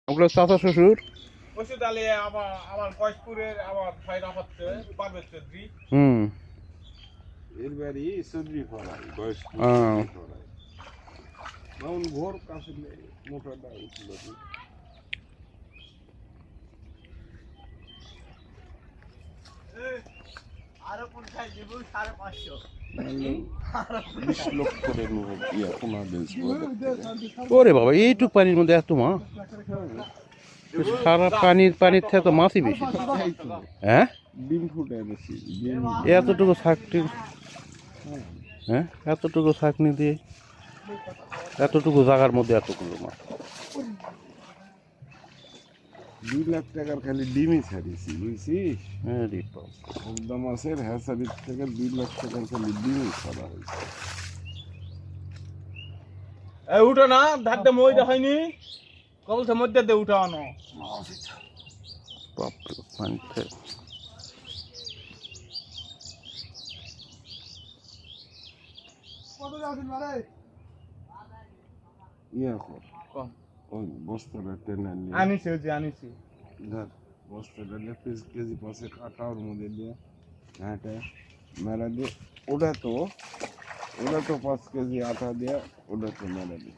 ওগুলো চাচা শ্বশুর। ওষুধ আলে আমার কয়েকপুরের আমার ভাইরা হচ্ছে পারভেজ চৌধুরী। এর বাড়ি চৌধুরী ফরাই বয়স ফরাই মাউন ভোর কাছে মোটাটা উঠল আরো কোন খাই দেব 550 20 লক্ষ করে ইয়া কোনা বেচবো ওরে বাবা এইটুক পানির মধ্যে এত মাছ, সারা পানির থেকে তো মাছই বেশি। হ্যাঁ ডিম ফুটে বেশি এতটুকু ছাকনি, হ্যাঁ এতটুকু ছাকনি দিয়ে এতটুকু জায়গার মধ্যে এতগুলো মাছ। 2 লাখ টাকার খালি ডিমই ছাড়িয়েছি বুঝছিস। হ্যাঁ রে বাবা, একদম মাছের হ্যাচারির থেকে 2 লাখ টাকার খালি ডিমই ছাড়া হয়েছে। এই উঠো না ধারতে মই দেখাইনি কবলতে মধ্যে দে উঠাও না বাপরে পানিতে কত যাচ্ছেন মারে ইয়া কর ওই বস্তাটা টেনে নিয়ে আনিছি ওই যে আনিছি ধর বস্তাটা নিয়ে কেজি পাশে কাটা ওর মধ্যে দিয়ে ঘাঁটে মেলা দিয়ে ওটা তো 5 কেজি আটা দিয়ে ওটা তো মেলা দিয়ে